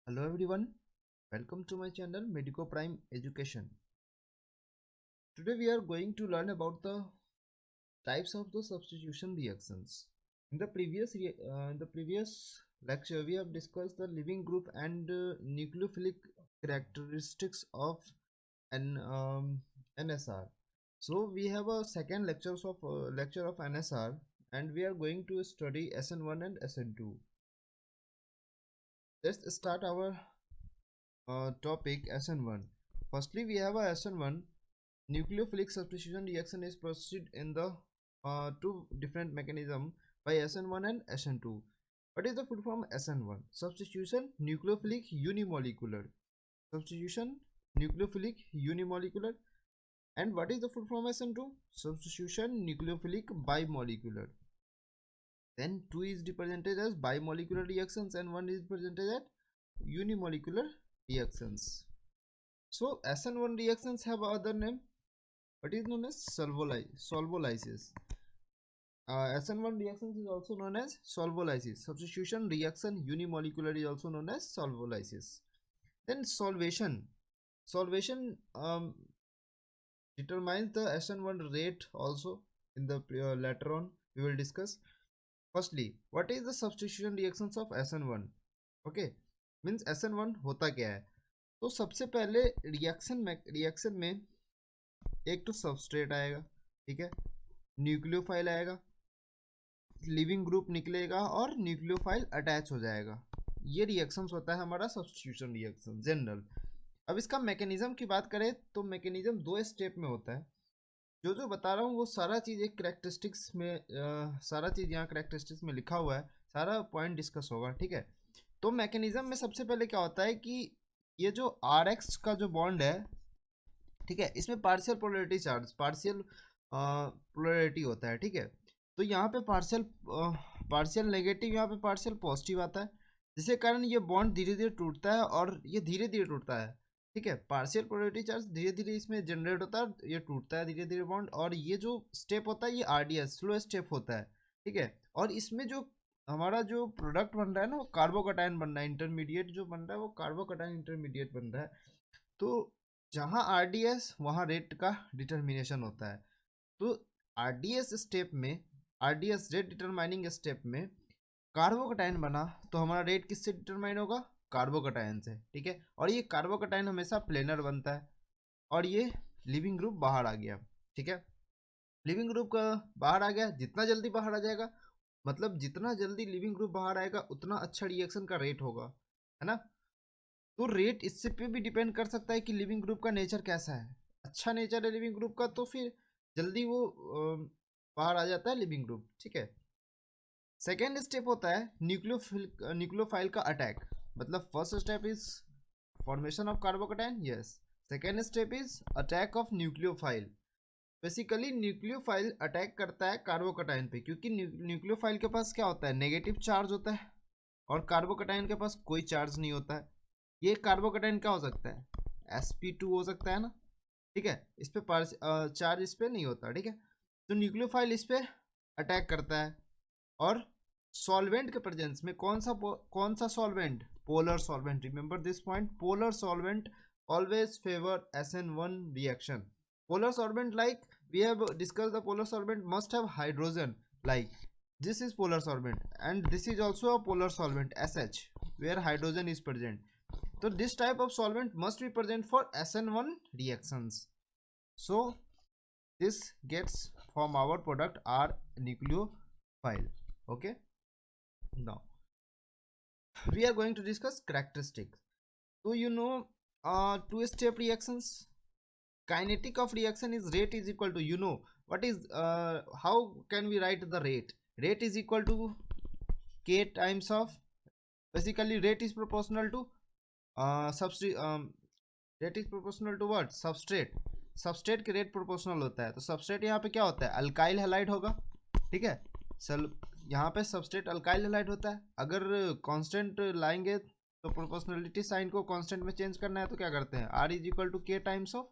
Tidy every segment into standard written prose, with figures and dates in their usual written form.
Hello everyone, welcome to my channel Medico Prime Education. Today we are going to learn about the types of the substitution reactions. In the previous lecture we have discussed the living group and nucleophilic characteristics of an NSR. So we have a second lecture of NSR, and we are going to study SN1 and SN2. Let's start our topic SN1. Firstly, we have a SN1 nucleophilic substitution reaction is proceed in the two different mechanism by SN1 and SN2. What is the full form SN1? Substitution nucleophilic unimolecular. Substitution nucleophilic unimolecular. And what is the full form SN2? Substitution nucleophilic bimolecular. Then 2 is represented as bimolecular reactions and 1 is represented as unimolecular reactions. So SN1 reactions have other name. What is known as solvolysis. SN1 reactions is also known as solvolysis. Substitution reaction unimolecular is also known as solvolysis. Then solvation. Solvation determines the SN1 rate also. In the later on we will discuss. Firstly, what is the substitution reactions of SN1? Okay, means SN1 होता क्या है? तो सबसे पहले reaction में एक तो substrate आएगा, ठीक है, न्यूक्लियोफाइल आएगा, लिविंग ग्रुप निकलेगा और न्यूक्लियोफाइल अटैच हो जाएगा. ये रिएक्शंस होता है हमारा सब्स्टिट्यूशन रिएक्शन जनरल. अब इसका मैकेनिज्म की बात करें तो मैकेनिज्म 2 स्टेप में होता है. जो बता रहा हूँ वो सारा चीज़ एक करेक्टरिस्टिक्स में सारा चीज़ यहाँ करेक्टरिस्टिक्स में लिखा हुआ है, सारा पॉइंट डिस्कस होगा, ठीक है. तो मैकेनिज्म में सबसे पहले क्या होता है कि ये जो RX का जो बॉन्ड है, ठीक है, इसमें partial polarity charge, partial polarity होता है, ठीक है. तो यहाँ पे पार्शियल नेगेटिव, यहाँ पे पार्शियल पॉजिटिव आता है, जिसके कारण ये बॉन्ड धीरे धीरे टूटता है और ये धीरे धीरे टूटता है, ठीक है. पार्शियल पोलैरिटी चार्ज धीरे धीरे इसमें जनरेट होता है, ये टूटता है धीरे धीरे बॉन्ड, और ये जो स्टेप होता है ये RDS स्लो स्टेप होता है, ठीक है. और इसमें जो हमारा जो प्रोडक्ट बन रहा है ना वो कार्बोकटायन बन रहा है, इंटरमीडिएट जो बन रहा है वो कार्बोकटायन इंटरमीडिएट बन रहा है. तो जहाँ RDS वहाँ रेट का डिटर्मिनेशन होता है. तो RDS स्टेप में, RDS रेट डिटरमाइनिंग स्टेप में कार्बोकटायन बना तो हमारा रेट किससे डिटरमाइन होगा? कार्बोकटायन से, ठीक है. और ये कार्बोकटायन हमेशा प्लेनर बनता है और ये लिविंग ग्रुप बाहर आ गया, ठीक है. लिविंग ग्रुप का बाहर आ गया, जितना जल्दी बाहर आ जाएगा, मतलब जितना जल्दी लिविंग ग्रुप बाहर आएगा उतना अच्छा रिएक्शन का रेट होगा, है ना. तो रेट इससे पे भी डिपेंड कर सकता है कि लिविंग ग्रुप का नेचर कैसा है. अच्छा नेचर है लिविंग ग्रुप का तो फिर जल्दी वो बाहर आ जाता है लिविंग ग्रुप, ठीक है. सेकेंड स्टेप होता है न्यूक्लियोफाइल का अटैक. मतलब first step is formation of carbocation, yes. Second step is attack of nucleophile. Basically nucleophile attack करता है कार्बोकटायन पे, क्योंकि न्यूक्लियोफाइल के पास क्या होता है? नेगेटिव चार्ज होता है, और कार्बोकटायन के पास कोई चार्ज नहीं होता है. ये कार्बोकटायन क्या हो सकता है? sp2 हो सकता है ना, ठीक है. इस पे चार्ज इस पे नहीं होता, ठीक है. तो न्यूक्लियोफाइल इस पे अटैक करता है, और सॉल्वेंट के प्रेजेंस में कौन सा solvent? Polar solvent. Remember this point, polar solvent always favor SN1 reaction. Polar solvent, like we have discussed, the polar solvent must have hydrogen, like this is polar solvent, and this is also a polar solvent SH, where hydrogen is present. So this type of solvent must be present for SN1 reactions. So this gets from our product R nucleophile. Okay, now we are going to discuss characteristics. So you know, two-step reactions, kinetic of reaction is rate is equal to, you know what is, how can we write the rate? Rate is equal to K times of, basically rate is proportional to rate is proportional to what? Substrate के rate proportional होता है. तो substrate यहाँ पे क्या होता है? Alkyl halide होगा, ठीक है. यहाँ पे सबस्ट्रेट अल्काइल हैलाइड होता है. अगर कांस्टेंट लाएंगे तो प्रोपोर्शनलिटी साइन को कांस्टेंट में चेंज करना है तो क्या करते हैं? R is equal to K times of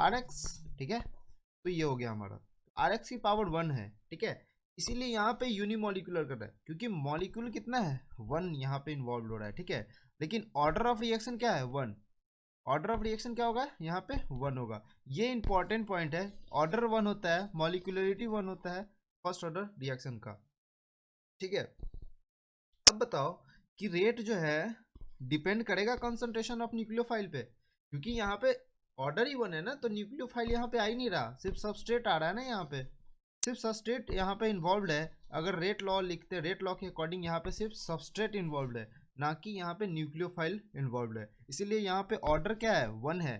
RX, ठीक है. तो ये हो गया हमारा, RX की पावर 1 है, ठीक है. इसीलिए यहाँ पे यूनिमोलिकुलर कर रहा है, क्योंकि मॉलिक्यूल कितना है, 1 यहाँ पे इन्वॉल्व हो रहा है, ठीक है। लेकिन ऑर्डर ऑफ रिएक्शन क्या है, 1। ऑर्डर ऑफ रिएक्शन क्या होगा यहाँ पे, 1 होगा। ये इंपॉर्टेंट पॉइंट है, ऑर्डर 1 होता है, मॉलिक्यूलरिटी 1 होता है फर्स्ट ऑर्डर रिएक्शन का, ठीक है। अब बताओ कि रेट जो है डिपेंड करेगा कंसंट्रेशन ऑफ न्यूक्लियोफाइल पे, क्योंकि यहाँ पे ऑर्डर ही 1 है ना, तो न्यूक्लियोफाइल यहाँ पे आ ही नहीं रहा, सिर्फ सबस्ट्रेट आ रहा है ना, यहाँ पे सिर्फ सबस्ट्रेट यहाँ पे इन्वॉल्व है। अगर रेट लॉ लिखते, रेट लॉ के अकॉर्डिंग यहाँ पे सिर्फ सबस्ट्रेट इन्वॉल्व है, ना कि यहाँ पे न्यूक्लियोफाइल इन्वॉल्व है, इसीलिए यहाँ पे ऑर्डर क्या है, 1 है।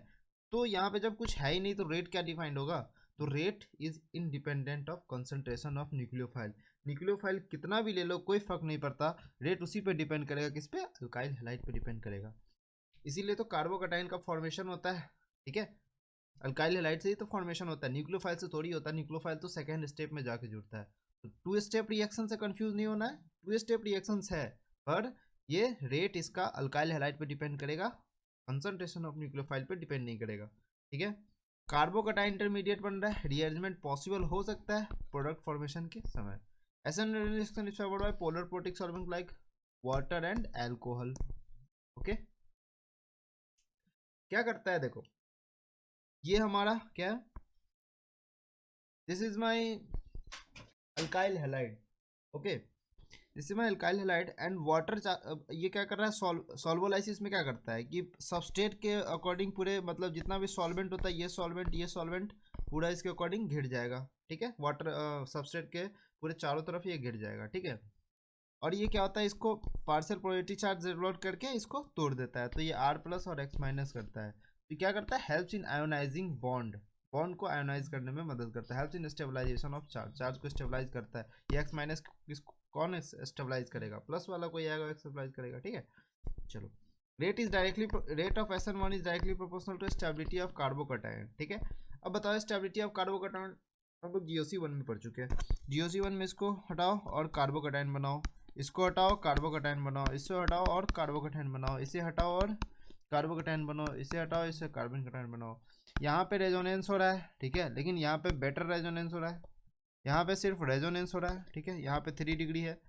तो यहाँ पे जब कुछ है ही नहीं तो रेट क्या डिफाइंड होगा, तो rate is independent of concentration of nucleophile. Nucleophile कितना भी ले लो कोई फर्क नहीं पड़ता, रेट उसी पे डिपेंड करेगा, किस पे, अल्काइल हैलाइड पे डिपेंड करेगा। इसीलिए तो कार्बोकैटायन का फॉर्मेशन होता है, ठीक है, अल्काइल हैलाइड से ही तो फॉर्मेशन होता है, न्यूक्लियोफाइल से थोड़ी होता है। न्यूक्लियोफाइल तो सेकेंड स्टेप में जाके जुड़ता है। तो 2 स्टेप रिएक्शन से कंफ्यूज नहीं होना है, 2 स्टेप रिएक्शन है, पर ये रेट इसका अल्काइल हैलाइड पे डिपेंड करेगा, कंसंट्रेशन ऑफ न्यूक्लियोफाइल पे डिपेंड नहीं करेगा, ठीक है। कार्बोकैटायन इंटरमीडिएट बन रहा है, रीअरेंजमेंट पॉसिबल हो सकता है प्रोडक्ट फॉर्मेशन के समय। SN reaction is favored by polar protic solvent like water and alcohol, okay. क्या करता है देखो, ये हमारा क्या है, this is my alkyl halide, okay, this is my alkyl halide and water. ये क्या कर रहा है, सॉल्वोलाइसिस में क्या करता है कि सबस्टेट के अकॉर्डिंग पूरे, मतलब जितना भी सॉल्वेंट होता है, ये सॉल्वेंट पूरा इसके अकॉर्डिंग घिर जाएगा, ठीक है, वाटर सबस्टेट के पूरे चारों तरफ ये घिर जाएगा, ठीक है। और ये क्या होता है, इसको पार्शियल पोलैरिटी चार्ज डेवलप करके इसको तोड़ देता है, तो ये R+ और X- करता है। तो क्या करता है, helps in ionizing bond, bond को आयोनाइज करने में मदद करता है, helps in stabilization of charge, charge को स्टेबलाइज करता है। ये X- किस, कौन स्टेबलाइज करेगा, प्लस वाला कोई आएगा स्टेबलाइज करेगा, ठीक है। चलो, rate is directly, rate of SN1 is directly proportional to stability of carbocation, ठीक है। अब बताओ स्टेबिलिटी ऑफ कार्बोकैटायन, हम लोग GOC1 में पढ़ चुके हैं। GOC1 में इसको हटाओ और कार्बोकैटायन बनाओ, इसको हटाओ कार्बोकैटायन बनाओ, इससे हटाओ और कार्बोकैटायन बनाओ, इसे हटाओ और कार्बोकैटायन बनाओ, इसे हटाओ, इससे कार्बोकैटायन बनाओ। यहाँ पे रेजोनेंस हो रहा है, ठीक है, लेकिन यहाँ पे बेटर रेजोनेंस हो रहा है, यहाँ पे सिर्फ रेजोनेंस हो रहा है, ठीक है। यहाँ पे 3 डिग्री है,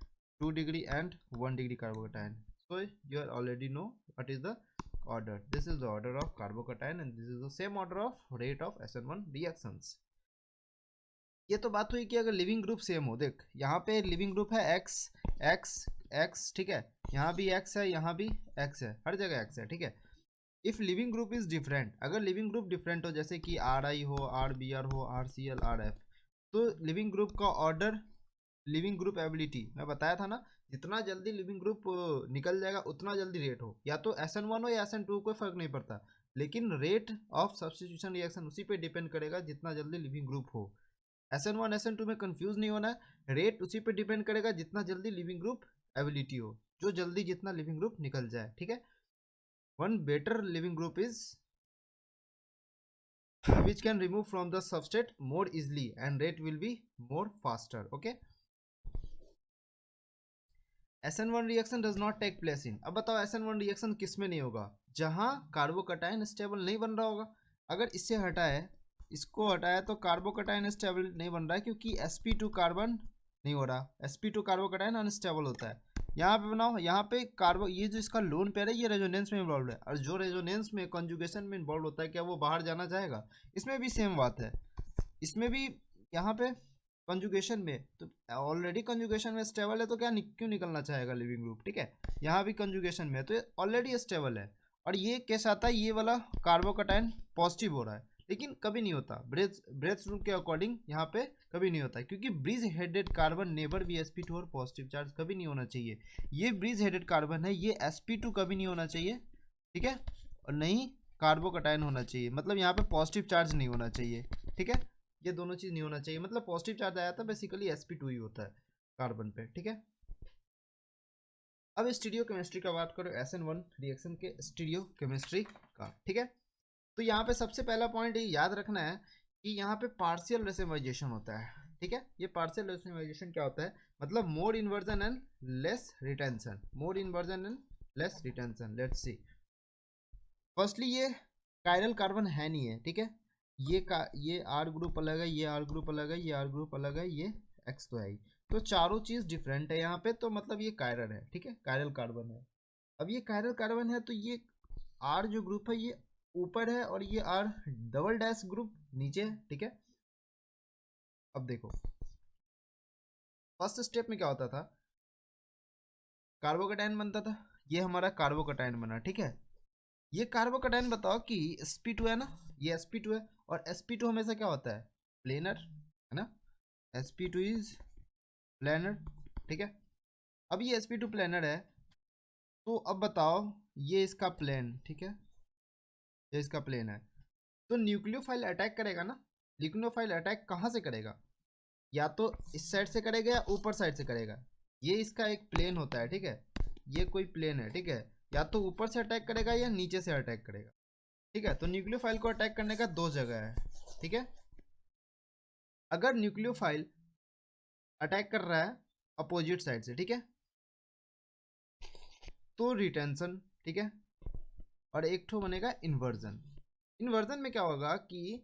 2 degree and 1 degree carbocation. So you are already know what is the order. This is the order of carbocation and this is the same order of rate of SN1 reactions. ये तो बात हुई कि अगर leaving group same हो, देख यहाँ पे लिविंग ग्रुप है एक्स एक्स एक्स, ठीक है, यहाँ भी एक्स है, यहाँ भी एक्स है, हर जगह एक्स है, ठीक है। If leaving group is different, अगर लिविंग ग्रुप डिफरेंट हो, जैसे कि RI हो, RBr हो, RCl, RF, तो लिविंग ग्रुप का ऑर्डर, लिविंग ग्रुप एबिलिटी मैं बताया था ना, जितना जल्दी लिविंग ग्रुप निकल जाएगा उतना जल्दी रेट हो, या तो SN1 हो या SN2, कोई फर्क नहीं पड़ता, लेकिन रेट ऑफ सब्स्टिट्यूशन रिएक्शन उसी पे डिपेंड करेगा जितना जल्दी लिविंग ग्रुप हो। SN1 SN2 में कंफ्यूज नहीं होना है, रेट उसी पे डिपेंड करेगा जितना जल्दी लिविंग ग्रुप एबिलिटी हो, जो जल्दी जितना लिविंग ग्रुप निकल जाए, ठीक है। One better leaving group is which can remove from the substrate more easily and rate will be more faster, okay. SN1 reaction does not take place in, अब बताओ SN1 रिएक्शन किस में नहीं होगा, जहां कार्बोकैटायन स्टेबल नहीं बन रहा होगा। अगर इससे हटाए, इसको हटाए, तो कार्बोकैटायन स्टेबल नहीं बन रहा है, क्योंकि sp2 कार्बन नहीं हो रहा, sp2 कार्बोकैटायन अनस्टेबल होता है। यहाँ पे बनाओ, यहाँ पे कार्बो, ये जो इसका लोन पेयर है ये रेजोनेंस में इन्वॉल्व है, और जो रेजोनेंस में कंजुगेशन में इन्वॉल्व होता है, क्या वो बाहर जाना चाहेगा, इसमें भी सेम बात है, इसमें भी यहाँ पे कंजुगेशन में, तो ऑलरेडी कंजुगेशन में स्टेबल है, तो क्या क्यों निकलना चाहेगा लिविंग ग्रुप, ठीक है। यहाँ भी कंजुगेशन में है, तो ये ऑलरेडी स्टेबल है, और ये केस आता है, ये वाला कार्बोकैटायन पॉजिटिव हो रहा है, लेकिन कभी नहीं होता, ब्रेथ रूल के अकॉर्डिंग यहाँ पे कभी नहीं होता, क्योंकि ब्रिज हेडेड कार्बन नेवर भी sp2 और पॉजिटिव चार्ज कभी नहीं होना चाहिए। ये ब्रिज हेडेड कार्बन है, ये sp2 कभी नहीं होना चाहिए, ठीक है, और नहीं कार्बोकैटायन होना चाहिए, मतलब यहाँ पे पॉजिटिव चार्ज नहीं होना चाहिए, ठीक है, ये दोनों चीज नहीं होना चाहिए, मतलब पॉजिटिव चार्ज आया था बेसिकली sp2 ही होता है कार्बन पे, ठीक है। अब स्टीरियो केमिस्ट्री का बात करो, SN1 रिएक्शन के स्टीरियो केमिस्ट्री का, ठीक है। तो यहाँ पे सबसे पहला पॉइंट ये याद रखना है कि यहाँ पे पार्शियल रेसिमाइजेशन होता है, ठीक है। ये पार्शियल रेसिमाइजेशन क्या होता है, मतलब more inversion and less retention, more inversion and less retention. Let's see, firstly ये कायरल कार्बन है नहीं है, ठीक है, ये R ग्रुप अलग है, ये R ग्रुप अलग है, ये R ग्रुप अलग है, ये X तो है ही, तो चारों चीज डिफरेंट है यहाँ पे, तो मतलब ये कायरल है, ठीक है, कायरल कार्बन है। अब ये कायरल कार्बन है तो ये आर जो ग्रुप है ये ऊपर है और ये आर डबल डैश ग्रुप नीचे है, ठीक है। अब देखो फर्स्ट स्टेप में क्या होता था, कार्बोकेटाइन बनता था, ये हमारा कार्बोकेटाइन बना, ठीक है। ये कार्बोकेटाइन बताओ कि sp2 है ना, ये sp2 है, और sp2 हमेशा क्या होता है, प्लेनर है ना, sp2 इज प्लेनर, ठीक है। अब ये sp2 प्लेनर है, तो अब बताओ ये इसका प्लेन, ठीक है, ये इसका प्लेन है, तो न्यूक्लियोफाइल अटैक करेगा ना। न्यूक्लियोफाइल अटैक कहाँ से करेगा, या तो इस साइड से करेगा या ऊपर साइड से करेगा। ये इसका एक प्लेन होता है, ठीक है, ये कोई प्लेन है, ठीक है, या तो ऊपर से अटैक करेगा या नीचे से अटैक करेगा, ठीक है। तो न्यूक्लियोफाइल को अटैक करने का दो जगह है, ठीक है। अगर न्यूक्लियोफाइल अटैक कर रहा है अपोजिट साइड से, ठीक है, तो रिटेंशन, ठीक है, और एक ठो बनेगा इन्वर्जन। इन्वर्जन में क्या होगा कि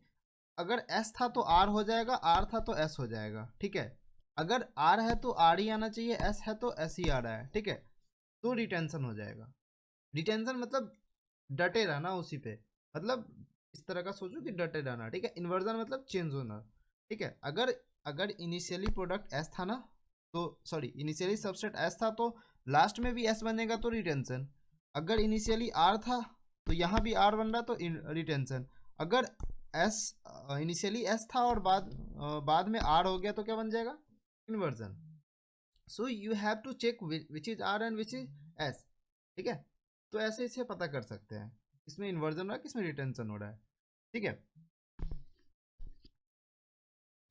अगर एस था तो आर हो जाएगा, आर था तो एस हो जाएगा, ठीक है। अगर आर है तो आर ही आना चाहिए, एस है तो एस ही आ रहा है, ठीक है, तो रिटेंशन हो जाएगा। रिटेंशन मतलब डटे रहना उसी पे, मतलब इस तरह का सोचो कि डटे रहना, ठीक है। इन्वर्जन मतलब चेंज होना, ठीक है। अगर अगर इनिशियली प्रोडक्ट एस था ना, तो सॉरी इनिशियली सबसेट एस था तो लास्ट में भी एस बनेगा तो रिटेंशन। अगर इनिशियली आर था तो यहाँ भी आर बन रहा तो रिटेंशन। अगर एस इनिशियली एस था और बाद में आर हो गया तो क्या बन जाएगा, inversion. So you have to check which is R and which is S, ठीक है। तो ऐसे इसे पता कर सकते हैं किसमें इन्वर्जन हो रहा है किसमें रिटेंशन हो रहा है, ठीक है।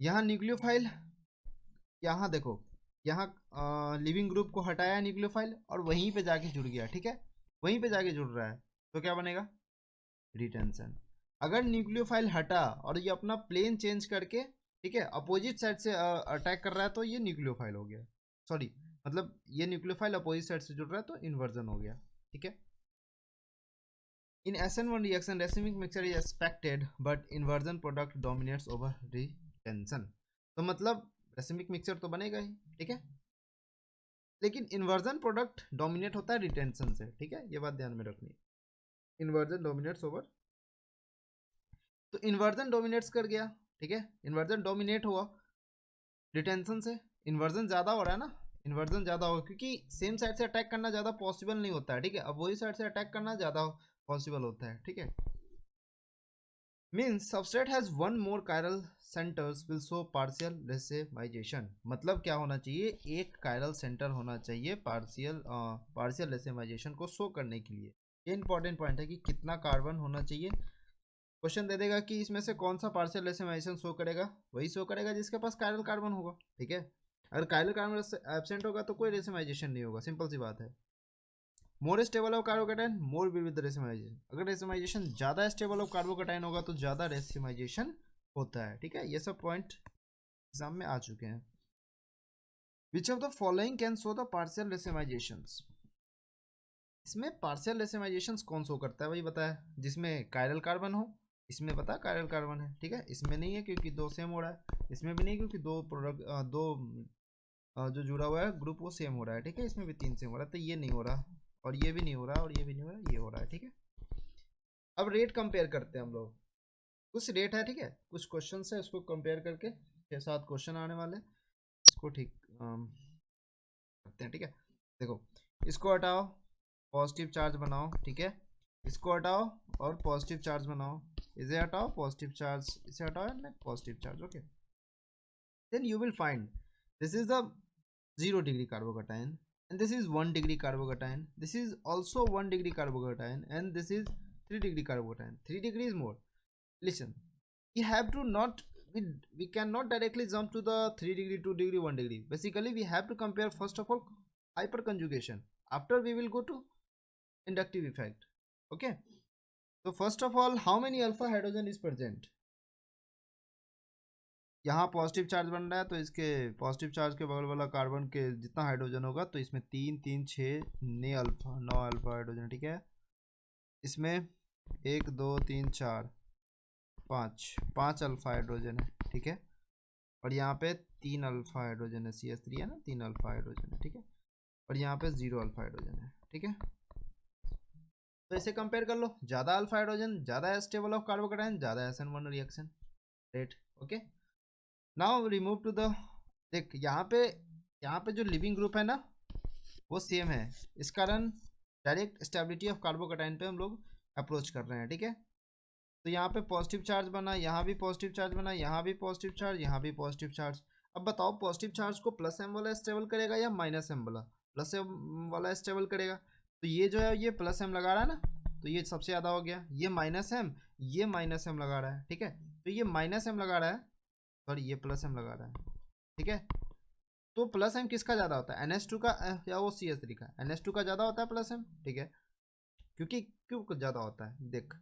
यहाँ न्यूक्लियोफाइल, यहाँ देखो, यहाँ लिविंग ग्रुप को हटाया न्यूक्लियोफाइल और वहीं पे जाके जुड़ गया, ठीक है, वहीं पे जाके जुड़ रहा है, तो क्या बनेगा, रिटेंशन। अगर न्यूक्लियोफाइल हटा और ये अपना प्लेन चेंज करके, ठीक है, अपोजिट साइड से अटैक कर रहा है तो ये न्यूक्लियोफाइल हो गया, सॉरी मतलब ये न्यूक्लियोफाइल अपोजिट साइड से जुड़ रहा है तो इन्वर्जन हो गया, ठीक है। In SN1 reaction, racemic mixture is expected, but inversion product dominates over retention. तो मतलब racemic mixture तो बनेगा ही, ठीक है, लेकिन इन्वर्जन प्रोडक्ट डोमिनेट होता है रिटेंशन से, ठीक है, ये बात ध्यान में रखनी है। इन्वर्जन डोमिनेट्स ओवर, तो इन्वर्जन डोमिनेट्स कर गया, ठीक है, इन्वर्जन डोमिनेट हुआ रिटेंशन से, इन्वर्जन ज़्यादा हो रहा है ना, इन्वर्जन ज़्यादा होगा क्योंकि सेम साइड से अटैक करना ज़्यादा पॉसिबल नहीं होता है, ठीक है, अब वही साइड से अटैक करना ज़्यादा पॉसिबल होता है, ठीक है। Means substrate has one more chiral centres will show partial racemisation. मतलब क्या होना चाहिए, एक कायरल सेंटर होना चाहिए पार्शियल रेसेमाइजेशन को शो करने के लिए। ये इंपॉर्टेंट पॉइंट है कि कितना कार्बन होना चाहिए। क्वेश्चन दे देगा कि इसमें से कौन सा पार्शियल रेसेमाइजेशन शो करेगा, वही शो करेगा जिसके पास कायरल कार्बन होगा, ठीक है। अगर कायरल कार्बन एब्सेंट होगा तो कोई रेसेमाइजेशन नहीं होगा, सिंपल सी बात है। More stable of carbocation more will with racemisation. अगर रेसिमाइजेशन ज़्यादा स्टेबल ऑफ कार्बोकेटाइन होगा तो ज़्यादा रेसिमाइजेशन होता है, ठीक है। ये सब पॉइंट एग्जाम में आ चुके हैं। Which of the following can show the partial racemisations. इसमें पार्शियल रेसिमाइजेशन कौन शो करता है, वही बताया, जिसमें कायरल कार्बन हो। इसमें पता कायरल कार्बन है, ठीक है, इसमें नहीं है क्योंकि दो सेम हो रहा है, इसमें भी नहीं क्योंकि दो प्रोडक्ट दो जो जुड़ा हुआ है ग्रुप वो सेम हो रहा है, ठीक है, इसमें भी 3 सेम हो रहा है, तो ये नहीं हो रहा और ये भी नहीं हो रहा और ये भी नहीं हो रहा, ये हो रहा है, ठीक है। अब रेट कंपेयर करते हैं हम लोग, कुछ रेट है, ठीक है, कुछ क्वेश्चन है, उसको कंपेयर करके 6-7 क्वेश्चन आने वाले, इसको ठीक करते हैं, ठीक है। देखो इसको हटाओ, पॉजिटिव चार्ज बनाओ, ठीक है, इसको हटाओ और पॉजिटिव चार्ज बनाओ, इसे हटाओ पॉजिटिव चार्ज, इसे हटाओ and positive charge, okay. Then you will find this is the 0 degree carbocation and this is 1 degree carbocation, this is also 1 degree carbocation and this is 3 degree carbocation. 3 degree is more. Listen, we have to not we cannot directly jump to the 3 degree, 2 degree, 1 degree. Basically we have to compare first of all hyperconjugation, after we will go to inductive effect, okay. So first of all, how many alpha hydrogen is present? यहाँ positive charge बन रहा है तो इसके positive charge के बगल वाला carbon के जितना हाइड्रोजन होगा तो इसमें 3 3 6 9 अल्फा हाइड्रोजन, ठीक है। इसमें 1 2 3 4 5 5 अल्फा हाइड्रोजन है, ठीक है। और यहाँ पे 3 अल्फा हाइड्रोजन है, CH3 है ना, 3 अल्फा हाइड्रोजन है, ठीक है। और यहाँ पे 0 अल्फा हाइड्रोजन है, ठीक है। तो इसे कंपेयर कर लो, ज़्यादा अल्फा हाइड्रोजन ज़्यादा स्टेबल ऑफ कार्बोकेटाइन, ज़्यादा SN1 reaction rate, okay. Now remove to the, देख यहाँ पे जो लिविंग ग्रुप है ना वो सेम है, इस कारण डायरेक्ट स्टेबिलिटी ऑफ कार्बोकेटाइन पे हम लोग अप्रोच कर रहे हैं, ठीक है। तो यहाँ पे पॉजिटिव चार्ज बना, यहाँ भी पॉजिटिव चार्ज बना, यहाँ भी पॉजिटिव चार्ज, यहाँ भी पॉजिटिव चार्ज। अब बताओ पॉजिटिव चार्ज को प्लस एम वाला स्टेबल करेगा या माइनस एम वाला? प्लस एम वाला स्टेबल करेगा। तो ये जो है ये प्लस एम लगा रहा है ना, तो ये सबसे ज़्यादा हो गया। ये माइनस एम लगा रहा है, ठीक है। तो ये माइनस एम लगा रहा है, सॉरी ये प्लस एम लगा रहा है, ठीक है। तो प्लस एम किसका ज़्यादा होता है? NH2 का या वो CH3 का? NH2 का ज़्यादा होता है प्लस एम, ठीक है। क्योंकि क्यों ज़्यादा होता है, देख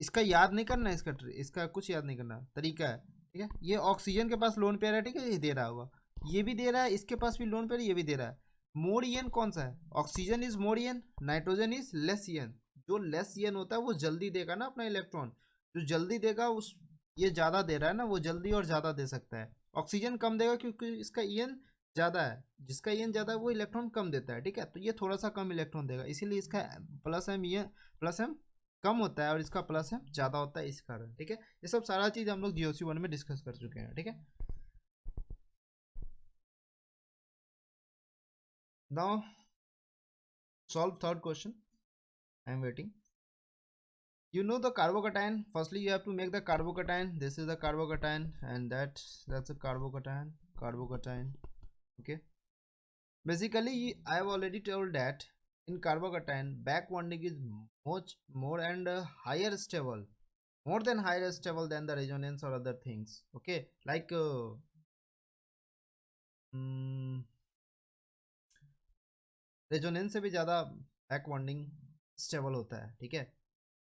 इसका याद नहीं करना, इसका कुछ याद नहीं करना, तरीका है, ठीक है। ये ऑक्सीजन के पास लोन पेयर है, ठीक है, ये दे रहा होगा, ये भी दे रहा है, इसके पास भी लोन पेयर, ये भी दे रहा है। मोर ईएन कौन सा है? Oxygen is more EN, nitrogen is less EN. जो लेस ईएन होता है वो जल्दी देगा ना अपना इलेक्ट्रॉन, जो जल्दी देगा उस, ये ज़्यादा दे रहा है ना, वो जल्दी और ज़्यादा दे सकता है। ऑक्सीजन कम देगा क्योंकि इसका ईएन ज़्यादा है, जिसका ईएन ज़्यादा है वो इलेक्ट्रॉन कम देता है, ठीक है। तो ये थोड़ा सा कम इलेक्ट्रॉन देगा, इसीलिए इसका प्लस एम कम होता है और इसका प्लस एम ज़्यादा होता है, इस कारण, ठीक है। ये सब सारा चीज़ हम लोग GOC1 में डिस्कस कर चुके हैं, ठीक है। Now solve third question, I am waiting. You know the carbocation, firstly you have to make the carbocation, this is the carbocation and that's a carbocation, okay. Basically I have already told that in carbocation back bonding is much more and higher stable, more than higher stable than the resonance or other things, okay, like resonance से भी ज़्यादा back bonding stable होता है, ठीक है।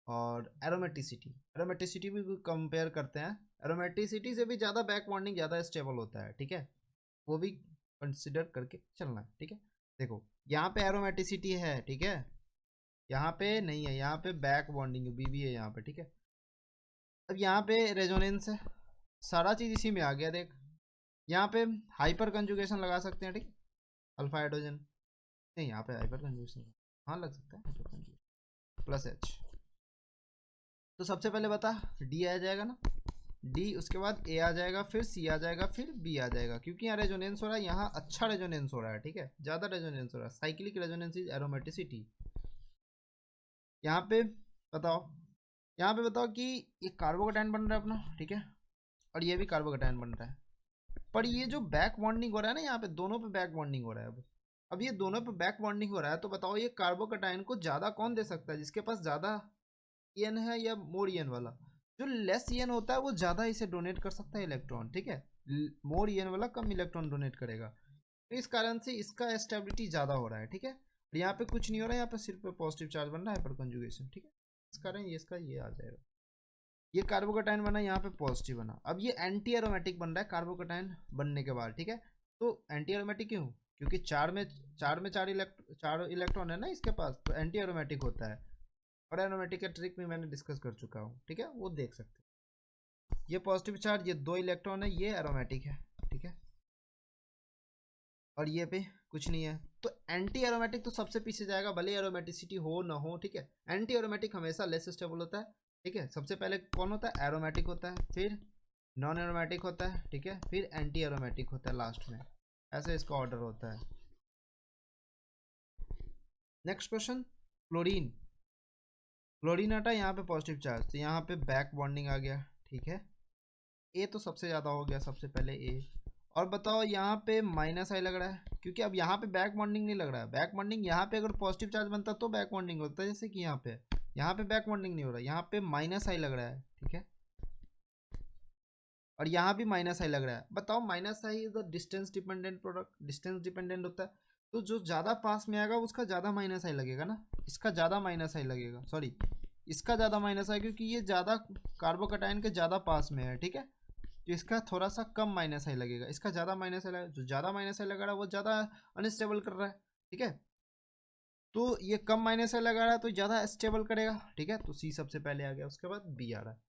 और aromaticity भी compare करते हैं, एरोमेटिसिटी से भी ज़्यादा बैक बॉन्डिंग ज़्यादा स्टेबल होता है, ठीक है। वो भी कंसिडर करके चलना है, ठीक है। देखो यहाँ पे एरोमेटिसिटी है, ठीक है, यहाँ पे नहीं है, यहाँ पे बैक बॉन्डिंग BB है यहाँ पे, ठीक है। अब यहाँ पे रेजोनेंस है, सारा चीज़ इसी में आ गया। देख यहाँ पे हाइपर कंजुगेशन लगा सकते हैं, ठीक है, अल्फा हाइड्रोजन नहीं, यहाँ पे हाइपर कंजुगेशन हाँ लग सकता है, हाइपर कंजुगेशन प्लस H। तो सबसे पहले बता D आ जाएगा ना, D, उसके बाद A आ जाएगा, फिर C आ जाएगा, फिर B आ जाएगा, क्योंकि यहाँ रेजोनेंस हो रहा है, यहाँ अच्छा रेजोनेंस हो रहा है, ठीक है, ज़्यादा रेजोनेंस हो रहा है। Cyclic resonance is aromaticity. यहाँ पे बताओ, यहाँ पे बताओ कि ये कार्बोकेटाइन बन रहा है अपना, ठीक है, और ये भी कार्बोकेटाइन बन रहा है, पर ये जो बैक बॉन्डिंग हो रहा है ना, यहाँ पे दोनों पे बैक बॉन्डिंग हो रहा है। अब ये दोनों पे बैक बॉन्डिंग हो रहा है, तो बताओ ये कार्बोकेटाइन को ज़्यादा कौन दे सकता है? जिसके पास ज़्यादा ईएन है या मोर ईएन वाला? जो लेस ईएन होता है वो ज़्यादा इसे डोनेट कर सकता है इलेक्ट्रॉन, ठीक है, मोर ईएन वाला कम इलेक्ट्रॉन डोनेट करेगा। तो इस कारण से इसका स्टेबिलिटी ज़्यादा हो रहा है, ठीक है। और यहाँ पे कुछ नहीं हो रहा है, यहाँ पे सिर्फ पॉजिटिव चार्ज बन रहा है, हाइपर कंजुगेशन, ठीक है, इस कारण ये इसका ये आ जाएगा। ये कार्बोकेटाइन बना, यहाँ पे पॉजिटिव बना। अब ये एंटी एरोमेटिक बन रहा है कार्बोकेटाइन बनने के बाद, ठीक है। तो एंटी एरोमेटिक क्यों? क्योंकि चार इलेक्ट्रॉन है ना इसके पास, तो एंटी एरोमेटिक होता है। और एरोमेटिक का ट्रिक भी मैंने डिस्कस कर चुका हूँ, ठीक है, वो देख सकते हैं। ये पॉजिटिव चार्ज, ये 2 इलेक्ट्रॉन है, ये एरोमेटिक है, ठीक है, और ये पे कुछ नहीं है। तो एंटी एरोमेटिक तो सबसे पीछे जाएगा, भले एरोमेटिसिटी हो ना हो, ठीक है। एंटी एरोमेटिक हमेशा लेस स्टेबल होता है, ठीक है। सबसे पहले कौन होता है? एरोमेटिक होता है, फिर नॉन एरोमेटिक होता है, ठीक है, फिर एंटी एरोमेटिक होता है लास्ट में, ऐसे इसका ऑर्डर होता है। Next question, chlorine. क्लोरीन हटा, यहाँ पे पॉजिटिव चार्ज, तो यहाँ पे बैक बॉन्डिंग आ गया, ठीक है। ए तो सबसे ज़्यादा हो गया, सबसे पहले ए। और बताओ यहाँ पे माइनस आई लग रहा है, क्योंकि अब यहाँ पे बैक बॉन्डिंग नहीं लग रहा है। बैक बॉन्डिंग यहाँ पे अगर पॉजिटिव चार्ज बनता तो बैक बॉन्डिंग होता है, जैसे कि यहाँ पे बैक बॉन्डिंग नहीं हो रहा है, यहाँ पे माइनस आई लग रहा है, ठीक है, और यहाँ भी माइनस आई लग रहा है। बताओ minus I is the distance dependent product, distance dependent होता है, तो जो ज़्यादा पास में आएगा उसका ज़्यादा माइनस आई लगेगा ना, इसका ज़्यादा माइनस आई लगेगा, सॉरी इसका ज़्यादा माइनस आई, क्योंकि ये ज़्यादा कार्बोकेटाइन के ज़्यादा पास में है, ठीक है, तो इसका थोड़ा सा कम माइनस आई लगेगा, इसका ज़्यादा माइनस आई लगेगा। जो ज़्यादा माइनस आई लगा रहा है वो ज़्यादा अनस्टेबल कर रहा है, ठीक है, तो ये कम माइनस आई लगा रहा है तो ज़्यादा स्टेबल करेगा, ठीक है। तो सी सबसे पहले आ गया, उसके बाद बी आ रहा है।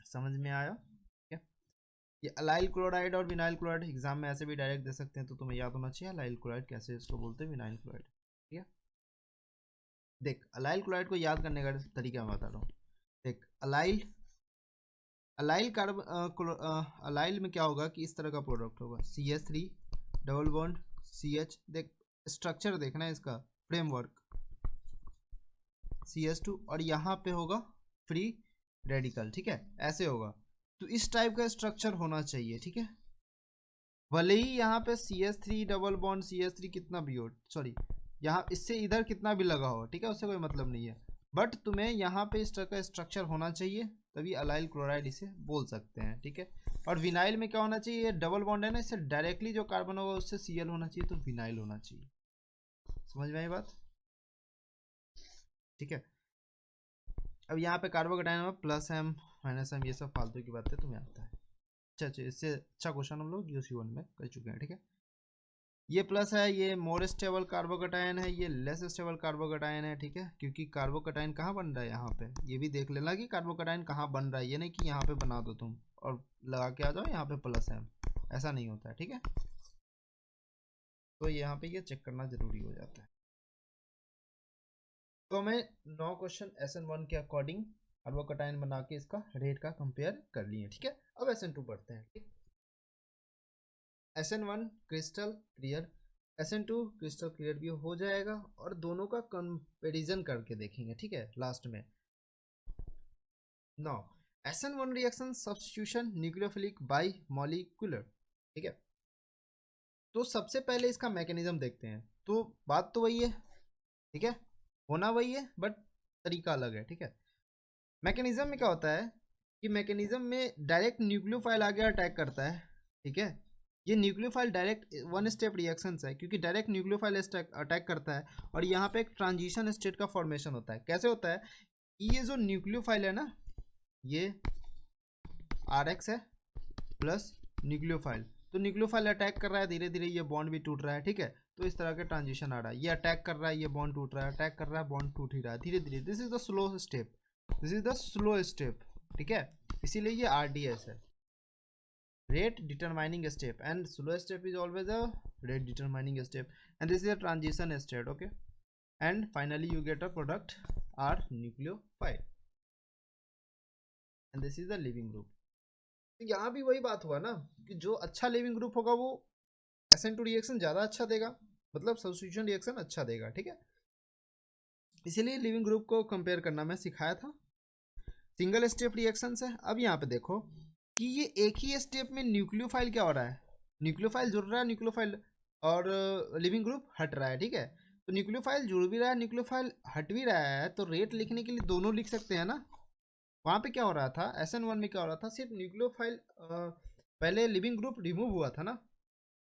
समझ में आया क्या? ये अलाइल क्लोराइड और विनाइल क्लोराइड एग्जाम में ऐसे भी डायरेक्ट दे सकते हैं, तो तुम्हें याद होना चाहिए अलाइल क्लोराइड कैसे इसको बोलते हैं, विनाइल क्लोराइड। ठीक है, देख अलाइल क्लोराइड को याद करने का तरीका मैं बता रहा हूँ। देख अलाइल अलाइल कार्ब अलाइल में क्या होगा कि इस तरह का प्रोडक्ट होगा, CH3 डबल बॉन्ड CH। देख स्ट्रक्चर देखना है इसका, फ्रेमवर्क CH2 और यहाँ पे होगा फ्री रेडिकल। ठीक है, ऐसे होगा, तो इस टाइप का स्ट्रक्चर होना चाहिए। ठीक है, भले ही यहाँ पे CH3 डबल बॉन्ड CH3 कितना भी हो, सॉरी यहाँ इससे इधर कितना भी लगा हो, ठीक है, उससे कोई मतलब नहीं है, बट तुम्हें यहाँ पे इस तरह का स्ट्रक्चर होना चाहिए, तभी अलाइल क्लोराइड इसे बोल सकते हैं। ठीक है, और विनाइल में क्या होना चाहिए, ये डबल बॉन्ड है ना, इससे डायरेक्टली जो कार्बन होगा उससे Cl होना चाहिए, तो विनाइल होना चाहिए। समझ में आई बात? ठीक है, अब यहाँ पे कार्बोकेटाइन में प्लस एम माइनस एम, ये सब फालतू की बातें तुम्हें आता है। अच्छा अच्छा, इससे अच्छा क्वेश्चन हम लोग UC1 में कर चुके हैं। ठीक है, ये प्लस है, ये मोर स्टेबल कार्बोकेटाइन है, ये लेस स्टेबल कार्बोकेटाइन है। ठीक है, क्योंकि कार्बोकेटाइन कहाँ बन रहा है, यहाँ पे ये भी देख लेना कि कार्बोकेटाइन कहाँ बन रहा है, ये नहीं कि यहाँ पे बना दो तुम और लगा के आ जाओ यहाँ पे प्लस है, ऐसा नहीं होता है। ठीक है, तो यहाँ पे ये चेक करना जरूरी हो जाता है। तो हमें 9 क्वेश्चन SN1 के अकॉर्डिंग कार्बोकेटाइन बना के इसका रेट का कंपेयर कर लिए। ठीक है, अब SN2 पढ़ते हैं। ठीक, SN1 crystal clear, SN2 crystal clear भी हो जाएगा, और दोनों का कंपैरिजन करके देखेंगे। ठीक है, लास्ट में। Now SN1 reaction substitution nucleophilic by molecular. ठीक है, तो सबसे पहले इसका मैकेनिज्म देखते हैं। तो बात तो वही है, ठीक है, होना वही है, बट तरीका अलग है। ठीक है, मैकेनिज्म में क्या होता है कि मैकेनिज्म में डायरेक्ट न्यूक्लियोफाइल आगे अटैक करता है। ठीक है, ये nucleophile direct one step reactions है, क्योंकि डायरेक्ट न्यूक्लियोफाइल अटैक करता है, और यहाँ पे एक ट्रांजिशन स्टेट का फॉर्मेशन होता है। कैसे होता है, ये जो न्यूक्लियोफाइल है ना, ये RX है प्लस न्यूक्लियोफाइल, तो न्यूक्लियोफाइल अटैक कर रहा है, धीरे धीरे ये बॉन्ड भी टूट रहा है। ठीक है, तो इस तरह के ट्रांजिशन आ रहा है, ये अटैक कर रहा है, ये बॉन्ड टूट रहा है, अटैक कर रहा है, बॉन्ड टूट ही रहा है धीरे धीरे। This is the slow step, this is the slow step. ठीक है, इसीलिए ये RDS है, rate determining step, and slow step is always a rate determining step, and this is a transition state. Okay, and finally you get a product R nucleophile, and this is the living group. तो यहाँ भी वही बात हुआ ना कि जो अच्छा लिविंग ग्रुप होगा वो SN2 रिएक्शन ज़्यादा अच्छा देगा, मतलब सब्स्टिट्यूशन रिएक्शन अच्छा देगा। ठीक है, इसीलिए लिविंग ग्रुप को कंपेयर करना मैं सिखाया था। सिंगल स्टेप रिएक्शन है। अब यहाँ पे देखो कि ये एक ही स्टेप में न्यूक्लियोफाइल क्या हो रहा है, न्यूक्लियोफाइल जुड़ रहा है, न्यूक्लियोफाइल और लिविंग ग्रुप हट रहा है। ठीक है, तो न्यूक्लियोफाइल जुड़ भी रहा है, न्यूक्लियोफाइल हट भी रहा है, तो रेट लिखने के लिए दोनों लिख सकते हैं ना। वहाँ पे क्या हो रहा था, SN1 में क्या हो रहा था, सिर्फ न्यूक्लियोफाइल पहले लिविंग ग्रुप रिमूव हुआ था ना।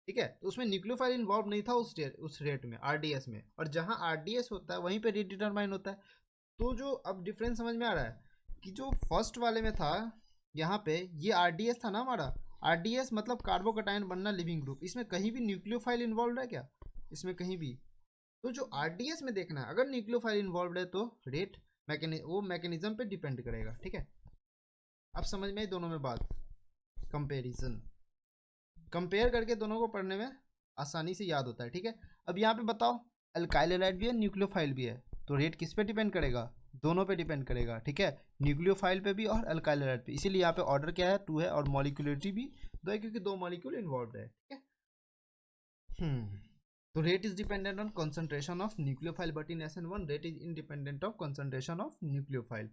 ठीक है, तो उसमें न्यूक्लियोफाइल इन्वॉल्व नहीं था उस रेट में, RDS में, और जहाँ RDS होता है वहीं पे रिडिटरमाइन होता है। तो जो अब डिफरेंस समझ में आ रहा है कि जो फर्स्ट वाले में था, यहाँ पे ये RDS था ना हमारा, RDS मतलब कार्बोकेटाइन बनना लिविंग ग्रुप, इसमें कहीं भी न्यूक्लियोफाइल इन्वॉल्व है क्या, इसमें कहीं भी। तो जो RDS में देखना है, अगर न्यूक्लियोफाइल इन्वॉल्व है तो रेट वो मैकेनिज्म पे डिपेंड करेगा। ठीक है, अब समझ में आई दोनों में बात, कंपेरिजन कंपेयर करके दोनों को पढ़ने में आसानी से याद होता है। ठीक है, अब यहाँ पे बताओ, अल्काइल हैलाइड भी है, न्यूक्लियोफाइल भी है, तो रेट किस पे डिपेंड करेगा, दोनों पे डिपेंड करेगा। ठीक है, न्यूक्लियोफाइल पे भी और अल्काइल हैलाइड पे, इसीलिए यहाँ पे ऑर्डर क्या है, 2 है, और मॉलिक्यूलरिटी भी 2 है, क्योंकि 2 मॉलिक्यूल इन्वॉल्व है। ठीक है, तो rate is dependent on concentration of nucleophile, but in SN1 rate is independent of concentration of nucleophile.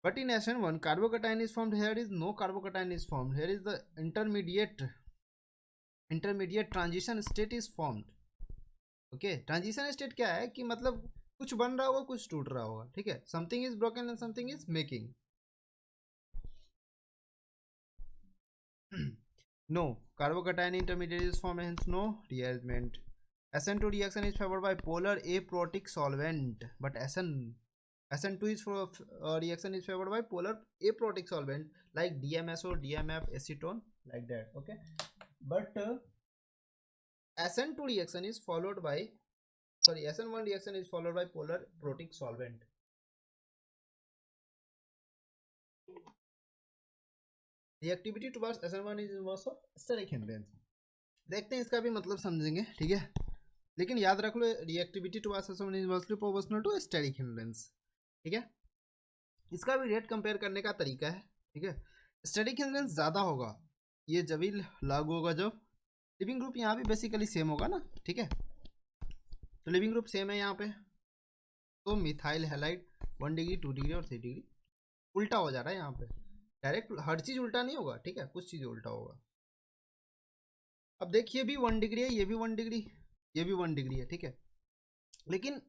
But in SN1 carbocation is formed, here is no carbocation is formed, here is the intermediate transition state is formed. Okay, transition state क्या है कि मतलब कुछ बन रहा होगा, कुछ टूट रहा होगा। ठीक है, something is broken and something is making. No carbocation intermediate is form, hence no rearrangement. SN2 reaction is favored by polar aprotic solvent, but SN2 is for reaction is favored by polar aprotic solvent like DMSO, DMF, acetone, like that. Okay, but SN2 reaction is followed by, sorry, SN1 reaction is followed by polar protic solvent. Reactivity towards SN1 is inverse of steric hindrance. देखते हैं इसका भी मतलब समझेंगे, ठीक है। लेकिन याद रख लो reactivity towards SN1 is inversely proportional to steric hindrance, ठीक है। इसका भी रेट कंपेयर करने का तरीका है, ठीक है। स्टेरिक हिंड्रेंस ज़्यादा होगा, ये जब भी लागू होगा जब लिविंग ग्रुप यहाँ भी बेसिकली सेम होगा ना, ठीक है। तो लिविंग ग्रुप सेम है यहाँ पे, तो मिथाइल हैलाइड 1 डिग्री 2 डिग्री और 3 डिग्री उल्टा हो जा रहा है यहाँ पे। डायरेक्ट हर चीज़ उल्टा नहीं होगा, ठीक है, कुछ चीज़ उल्टा होगा। अब देखिए भी 1 डिग्री है, ये भी 1 डिग्री, ये भी 1 डिग्री है, ठीक है। लेकिन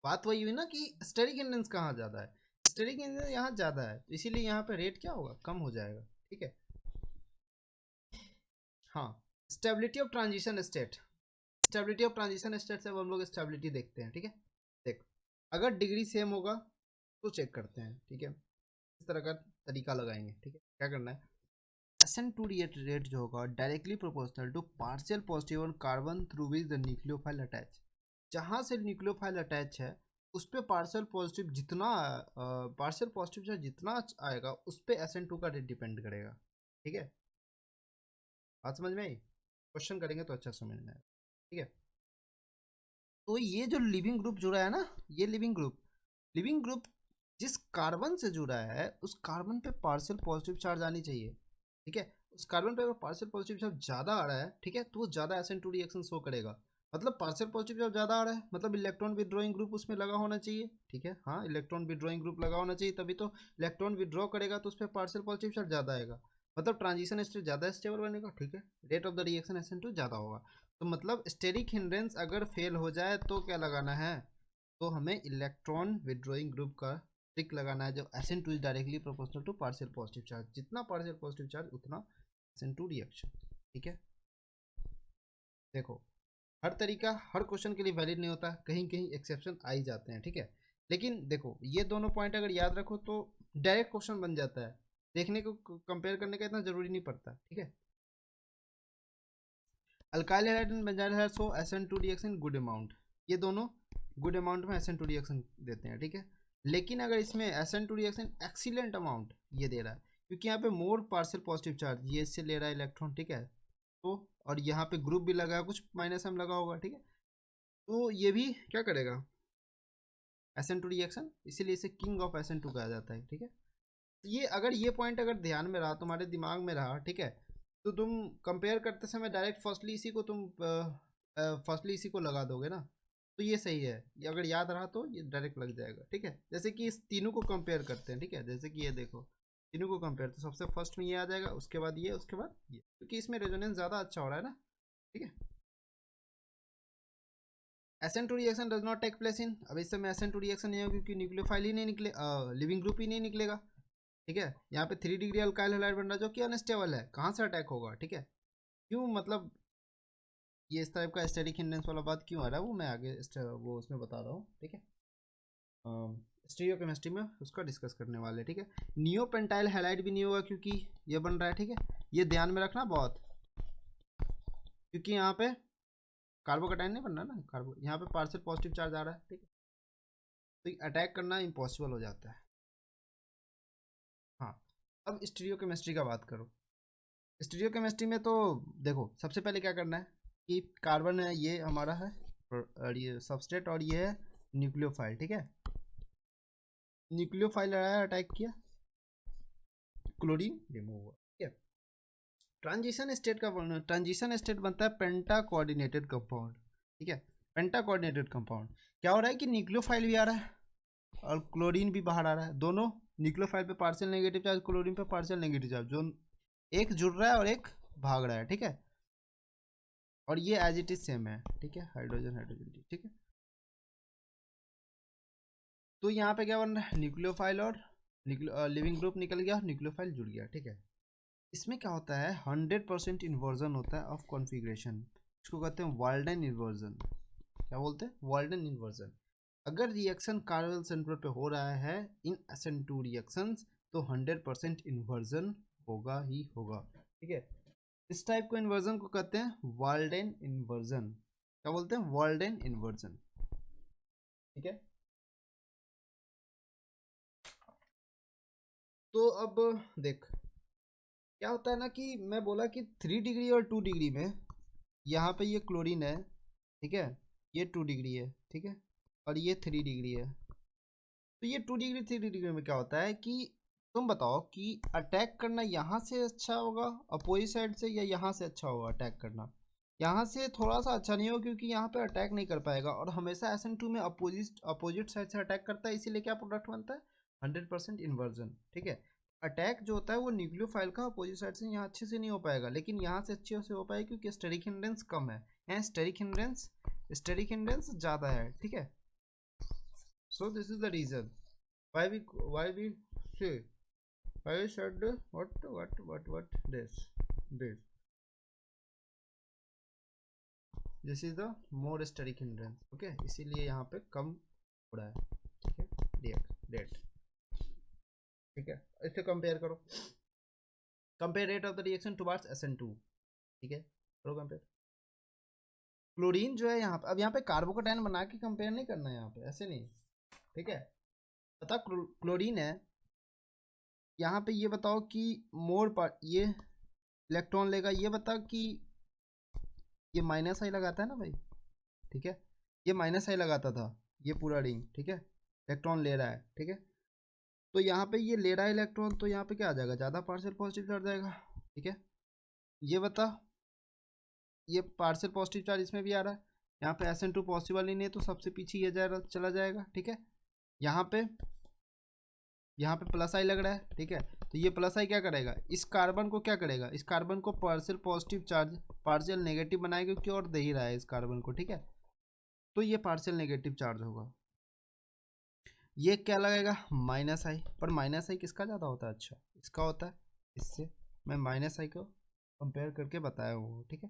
बात वही हुई ना कि स्टेरिक हिंड्रेंस कहाँ ज़्यादा है, स्टेरिक हिंड्रेंस यहाँ ज़्यादा है, तो इसीलिए यहाँ पे रेट क्या होगा, कम हो जाएगा, ठीक है। हाँ, stability of transition state, stability of transition state से अब हम लोग स्टेबिलिटी देखते हैं, ठीक है। देख, अगर डिग्री सेम होगा तो चेक करते हैं, ठीक है। इस तरह का तरीका लगाएंगे, ठीक है। क्या करना है, SN2 रेट जो होगा directly proportional to partial positive on carbon through which the nucleophile attach. जहाँ से न्यूक्लियोफाइल अटैच है उस पर पार्शियल पॉजिटिव जितना पार्शियल पॉजिटिव चार्ज जितना आएगा उस पर SN2 का रेट डिपेंड करेगा, ठीक है। बात समझ में आई, क्वेश्चन करेंगे तो अच्छा समझ में आएगा, ठीक है। तो ये जो लिविंग ग्रुप जुड़ा है ना, ये लिविंग ग्रुप जिस कार्बन से जुड़ा है उस कार्बन पे पार्शियल पॉजिटिव चार्ज आनी चाहिए, ठीक है। उस कार्बन पे अगर पार्शियल पॉजिटिव चार्ज ज़्यादा आ रहा है, ठीक है, तो वो ज़्यादा SN2 रिएक्शन शो करेगा। मतलब पार्शियल पॉजिटिव चार्ज ज़्यादा आ रहा है मतलब इलेक्ट्रॉन विड्रॉइंग ग्रुप उसमें लगा होना चाहिए, ठीक है। हाँ, इलेक्ट्रॉन विड्रॉइंग ग्रुप लगा होना चाहिए, तभी तो इलेक्ट्रॉन विड्रॉ करेगा तो उस पर पार्शियल पॉजिटिव चार्ज ज़्यादा आएगा, मतलब ट्रांजिशन स्टेट ज़्यादा स्टेबल बनेगा, ठीक है। Rate of the reaction SN2 ज़्यादा होगा। तो मतलब स्टेरिक हिंड्रेंस अगर फेल हो जाए तो क्या लगाना है, तो हमें इलेक्ट्रॉन विड्रॉइंग ग्रुप का ट्रिक लगाना है, जो SN2 is directly proportional to partial positive charge, जितना पार्शियल पॉजिटिव चार्ज उतना SN2 रिएक्शन, ठीक है। देखो, हर तरीका हर क्वेश्चन के लिए वैलिड नहीं होता, कहीं कहीं एक्सेप्शन आ ही जाते हैं, ठीक है। लेकिन देखो ये दोनों पॉइंट अगर याद रखो तो डायरेक्ट क्वेश्चन बन जाता है, देखने को कंपेयर करने का इतना जरूरी नहीं पड़ता, ठीक है। Alkyl halide and benzyl halide show SN2 reaction good amount, ये दोनों गुड अमाउंट में SN2 रिएक्शन देते हैं, ठीक है। लेकिन अगर इसमें SN2 रिएक्शन एक्सीलेंट अमाउंट ये दे रहा है, क्योंकि यहाँ पे मोर पार्शियल पॉजिटिव चार्ज ये इससे ले रहा है इलेक्ट्रॉन, ठीक है। तो और यहाँ पे ग्रुप भी लगा है, कुछ माइनस M लगा होगा, ठीक है। तो ये भी क्या करेगा SN2 रिएक्शन, इसीलिए इसे किंग ऑफ SN2 कहा जाता है, ठीक है। ये अगर ये पॉइंट अगर ध्यान में रहा, तुम्हारे दिमाग में रहा, ठीक है, तो तुम कंपेयर करते समय डायरेक्ट फर्स्टली इसी को तुम फर्स्टली इसी को लगा दोगे ना, तो ये सही है। ये अगर याद रहा तो ये डायरेक्ट लग जाएगा, ठीक है। जैसे कि इस तीनों को कंपेयर करते हैं, ठीक है, जैसे कि ये देखो तीनों को कंपेयर, तो सबसे फर्स्ट में ये आ जाएगा, उसके बाद ये, उसके बाद ये, क्योंकि इसमें रेजोनेंस ज़्यादा अच्छा हो रहा है ना, ठीक है। SN2 reaction does not take place in, अब इस समय SN2 रिएक्शन नहीं होगा क्योंकि न्यूक्लियोफाइल ही नहीं निकले, लिविंग ग्रुप ही नहीं निकलेगा, ठीक है। यहाँ पे 3 डिग्री अल्काइल हैलाइड बन रहा है जो कि अनस्टेबल है, कहाँ से अटैक होगा, ठीक है। क्यों, मतलब ये इस टाइप का स्टेरिक हिंड्रेंस वाला बात क्यों आ रहा है वो मैं आगे वो उसमें बता रहा हूँ, ठीक है। स्टीरियोकेमिस्ट्री में उसका डिस्कस करने वाले, ठीक है। नियोपेंटाइल हैलाइड भी नहीं होगा क्योंकि ये बन रहा है, ठीक है। ये ध्यान में रखना बहुत, क्योंकि यहाँ पे कार्बोकटाइन नहीं बन रहा ना, कार्बो यहाँ पे पार्शियल पॉजिटिव चार्ज आ रहा है, ठीक है। तो अटैक करना इम्पॉसिबल हो जाता है। हाँ, अब स्टीरियोकेमिस्ट्री का बात करो। स्टीरियोकेमिस्ट्री में तो देखो सबसे पहले क्या करना है कि कार्बन है ये हमारा है और ये सबस्ट्रेट और ये है न्यूक्लियोफाइल, ठीक है। न्यूक्लियोफाइल आया अटैक किया, क्लोरीन रिमूव हुआ, ठीक है। ट्रांजिशन स्टेट बनता है पेंटा कोऑर्डिनेटेड कंपाउंड, ठीक है। पेंटा कोऑर्डिनेटेड कंपाउंड क्या हो रहा है कि न्यूक्लियोफाइल भी आ रहा है और क्लोरीन भी बाहर आ रहा है, दोनों न्यूक्लियोफाइल पे पार्शियल नेगेटिव चार्ज, क्लोरीन पे पार्शियल नेगेटिव चार्ज, जो एक जुड़ रहा है और एक भाग रहा है, ठीक है। और ये एज इट इज सेम है, ठीक है, हाइड्रोजन हाइड्रोजन, ठीक है। तो यहाँ पे क्या बन रहा है, न्यूक्लियोफाइल और लिविंग ग्रुप निकल गया, न्यूक्लियोफाइल जुड़ गया, ठीक है। इसमें क्या होता है 100% इन्वर्जन होता है ऑफ कॉन्फ़िगरेशन, इसको कहते हैं वाल्डन इन्वर्जन। क्या बोलते हैं, वाल्डन इन्वर्जन। अगर रिएक्शन कार्बन सेंटर पे हो रहा है इन SN2 रिएक्शंस तो 100% इन्वर्जन होगा ही होगा, ठीक है। इस टाइप को इन्वर्जन को कहते हैं वाल्डन इन्वर्जन। क्या बोलते हैं, वाल्डन इन्वर्जन, ठीक है। तो अब देख क्या होता है ना कि मैं बोला कि 3 डिग्री और 2 डिग्री में यहाँ पे ये क्लोरीन है, ठीक है, ये 2 डिग्री है, ठीक है, और ये 3 डिग्री है। तो ये 2 डिग्री 3 डिग्री में क्या होता है कि तुम बताओ कि अटैक करना यहाँ से अच्छा होगा अपोजिट साइड से, या यहाँ से अच्छा होगा अटैक करना? यहाँ से थोड़ा सा अच्छा नहीं होगा, क्योंकि यहाँ पे अटैक नहीं कर पाएगा, और हमेशा SN2 में अपोजिट साइड से अटैक करता है, इसीलिए क्या प्रोडक्ट बनता है? 100% इन्वर्जन, ठीक है। अटैक जो होता है वो न्यूक्लियोफाइल का अपोजिट साइड से यहाँ अच्छे से नहीं हो पाएगा, लेकिन यहाँ से अच्छे से हो पाएगा, क्योंकि स्टेरिक हिंड्रेंस कम है, यहाँ स्टेरिक हिंड्रेंस ज़्यादा है, ठीक है। So this is the reason why we say I said what this is the more steric hindrance, okay, इसीलिए यहाँ पे कम हो रहा है, ठीक है, रेट, ठीक है। इससे कंपेयर करो, compare rate of the reaction towards SN2, ठीक है, करो कंपेयर। क्लोरीन जो है यहाँ पे, अब यहाँ पे कार्बोकेटाइन बना के कंपेयर नहीं करना है यहाँ पे, ऐसे नहीं, ठीक है। पता क्लोरीन है, यहाँ पे ये बताओ कि ये इलेक्ट्रॉन लेगा, ये बताओ कि ये -I लगाता है ना भाई, ठीक है, ये -I लगाता था, ये पूरा रिंग, ठीक है, इलेक्ट्रॉन ले रहा है, ठीक है। तो यहाँ पे ये ले रहा है इलेक्ट्रॉन, तो यहाँ पे क्या आ जाएगा? ज़्यादा पार्शियल पॉजिटिव चार्ज आएगा, ठीक है। ये बता, ये पार्शियल पॉजिटिव चार्ज इसमें भी आ रहा है, यहाँ पे SN2 पॉसिबल ही नहीं है, तो सबसे पीछे ये चला जाएगा, ठीक है। यहाँ पे +I लग रहा है, ठीक है, तो ये +I क्या करेगा? इस कार्बन को क्या करेगा? इस कार्बन को partial positive charge partial negative बनाएगा, क्योंकि और दे ही रहा है इस कार्बन को, ठीक है। तो ये पार्शियल नेगेटिव चार्ज होगा, ये क्या लगेगा? -I, पर -I किसका ज़्यादा होता है? अच्छा, इसका होता है, इससे मैं -I को कंपेयर करके बताया हूँ, ठीक है।